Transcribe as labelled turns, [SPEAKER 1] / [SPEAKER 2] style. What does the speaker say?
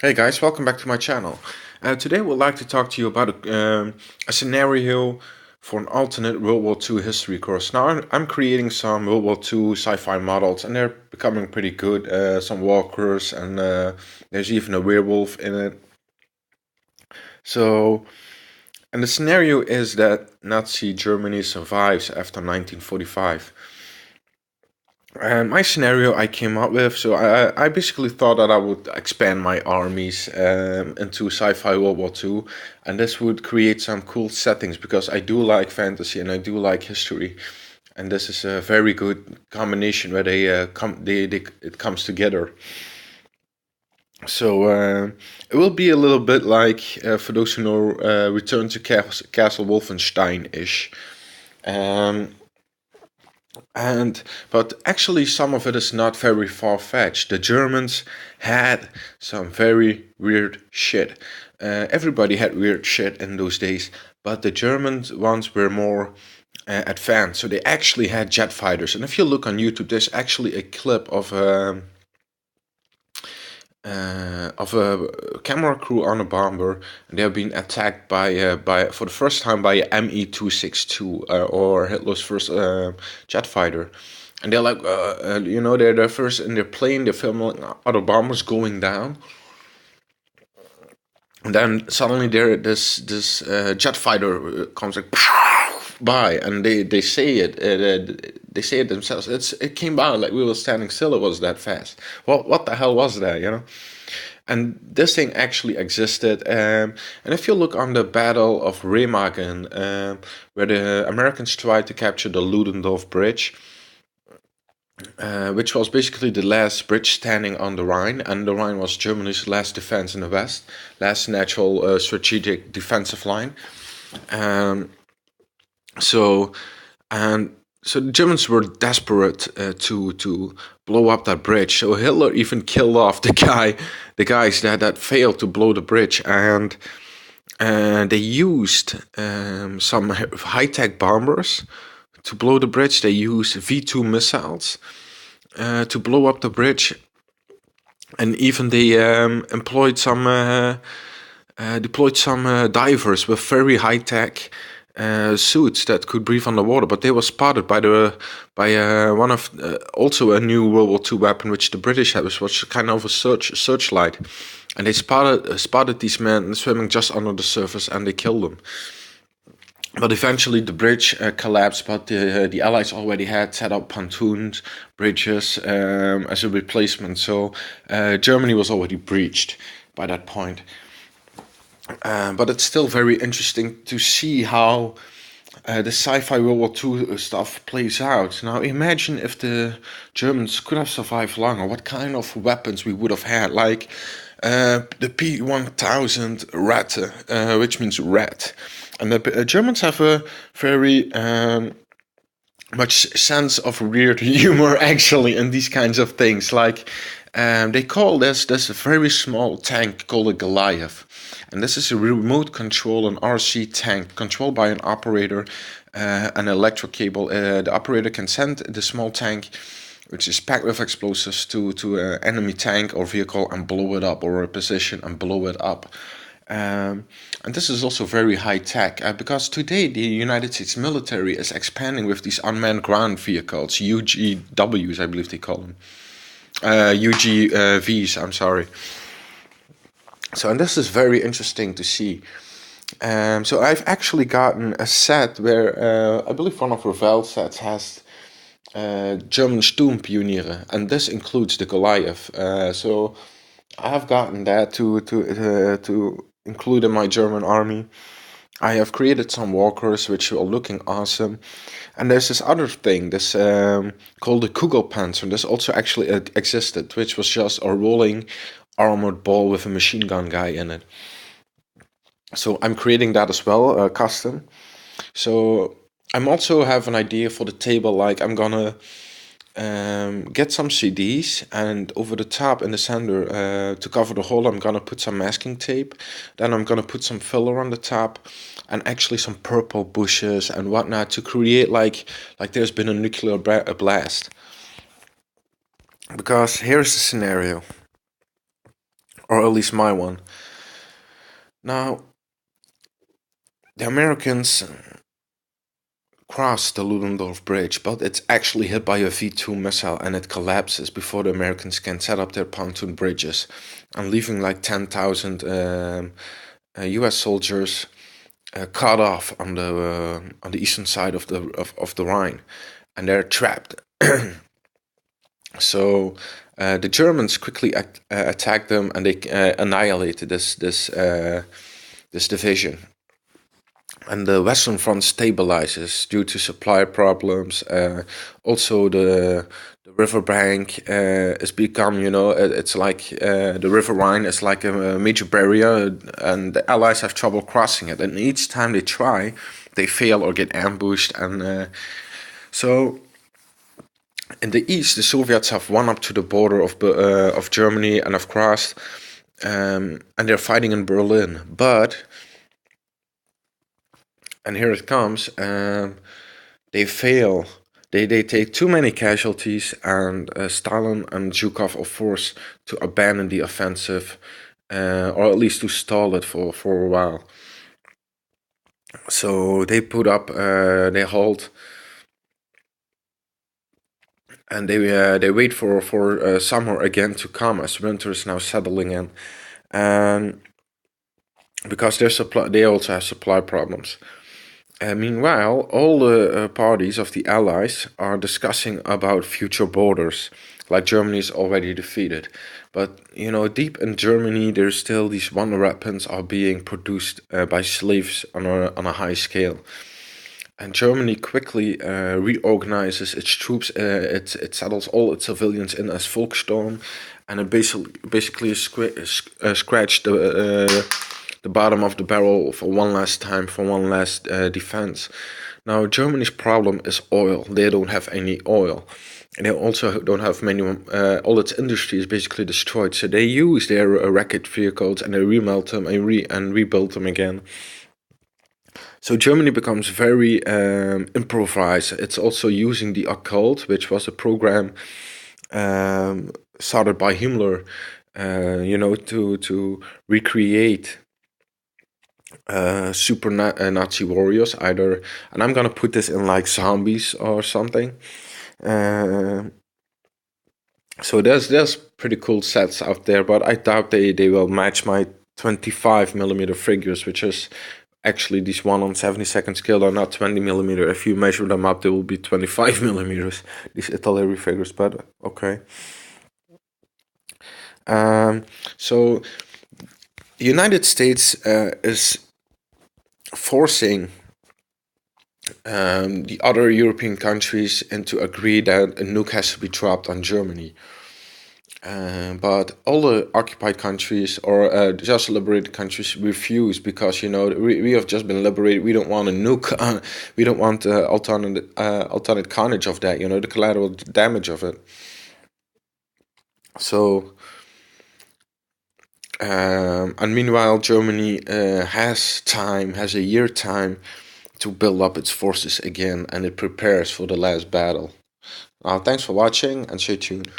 [SPEAKER 1] Hey guys, welcome back to my channel. Today we'd like to talk to you about a scenario for an alternate World War II history course. Now I'm creating some World War II sci-fi models and they're becoming pretty good. Some walkers and there's even a werewolf in it. So, and the scenario is that Nazi Germany survives after 1945. My scenario I came up with, so I basically thought that I would expand my armies into sci-fi World War II, and this would create some cool settings because I do like fantasy and I do like history, and this is a very good combination where it comes together. So it will be a little bit like, for those who know, Return to Castle Wolfenstein-ish. Um, but actually, some of it is not very far-fetched. The Germans had some very weird shit. Everybody had weird shit in those days, but the German ones were more advanced. So they actually had jet fighters. And if you look on YouTube, there's actually a clip of a camera crew on a bomber, and they are being attacked by for the first time by a Me-262, or Hitler's first jet fighter, and they're like, they're first in their plane, they're filming other bombers going down, and then suddenly this jet fighter comes like by, and they say they say it themselves. It came by like we were standing still. It was that fast. What the hell was that? And this thing actually existed. And if you look on the Battle of Remagen, where the Americans tried to capture the Ludendorff Bridge, which was basically the last bridge standing on the Rhine, and the Rhine was Germany's last defense in the West, last natural strategic defensive line. Um, so, and so the Germans were desperate to blow up that bridge. So Hitler even killed off the guys that failed to blow the bridge, and they used some high-tech bombers to blow the bridge. They used V2 missiles to blow up the bridge, and even they deployed some divers with very high-tech suits that could breathe underwater, but they were spotted by one of also a new World War II weapon which the British had, which was kind of a searchlight, and they spotted these men swimming just under the surface, and they killed them. But eventually the bridge collapsed, but the Allies already had set up pontoons, bridges as a replacement, so Germany was already breached by that point. But it's still very interesting to see how the sci-fi World War II stuff plays out. Now imagine if the Germans could have survived longer, what kind of weapons we would have had, like the P-1000 Ratte, which means rat. And the Germans have a very much sense of weird humor actually in these kinds of things. Like they call this a very small tank called a Goliath, and this is a remote control, an RC tank controlled by an operator, an electric cable. The operator can send the small tank, which is packed with explosives, to an enemy tank or vehicle and blow it up, or a position and blow it up. And this is also very high tech, because today the United States military is expanding with these unmanned ground vehicles, UGWs, I believe they call them. UGVs, I'm sorry. So, and this is very interesting to see. So I've actually gotten a set where I believe one of Revell sets has German Sturmpioniere, and this includes the Goliath. So I have gotten that to include in my German army. I have created some walkers which are looking awesome, and there's this other thing, this called the Kugelpanzer. This also actually existed, which was just a rolling armored ball with a machine gun guy in it. So I'm creating that as well, custom. So I'm also have an idea for the table. Like I'm gonna get some CDs, and over the top in the center, to cover the hole, I'm gonna put some masking tape. Then I'm gonna put some filler on the top, and actually some purple bushes and whatnot to create like there's been a nuclear blast. Because here's the scenario: or at least my one. Now, the Americans crossed the Ludendorff Bridge, but it's actually hit by a V2 missile and it collapses before the Americans can set up their pontoon bridges, and leaving like 10,000 U.S. soldiers cut off on the eastern side of the Rhine, and they're trapped. So the Germans quickly attacked them, and they annihilated this division. And the Western Front stabilizes due to supply problems. Also, the riverbank has become, it's like the River Rhine is like a major barrier, and the Allies have trouble crossing it. And each time they try, they fail or get ambushed. And so in the east, the Soviets have won up to the border of Germany and have crossed, and they're fighting in Berlin. But, and here it comes, they fail. They take too many casualties, and Stalin and Zhukov are forced to abandon the offensive, or at least to stall it for a while. So they put up, they halt, and they wait for summer again to come as winter is now settling in, and because they also have supply problems. Meanwhile, all the parties of the Allies are discussing about future borders, like Germany is already defeated. But, deep in Germany, there's still these wonder weapons are being produced by slaves on a high scale. And Germany quickly reorganizes its troops. It settles all its civilians in as Volkssturm, and it basically scratched the bottom of the barrel for one last time, for one last defense. Now, Germany's problem is oil. They don't have any oil. And they also don't have many, all its industry is basically destroyed. So they use their wrecked vehicles, and they remelt them and rebuild them again. So Germany becomes very improvised. It's also using the occult, which was a program started by Himmler, to recreate super Nazi warriors, either, and I'm gonna put this in like zombies or something. So there's pretty cool sets out there, but I doubt they will match my 25mm figures, which is actually these 1/72 scale are not 20mm. If you measure them up, they will be 25mm. These artillery figures, but okay. So the United States is forcing the other European countries into agree that a nuke has to be dropped on Germany. But all the occupied countries or just liberated countries refuse, because we have just been liberated. We don't want a nuke. We don't want alternate carnage of that. The collateral damage of it. So. And meanwhile, Germany has a year time to build up its forces again, and it prepares for the last battle. Thanks for watching, and stay tuned.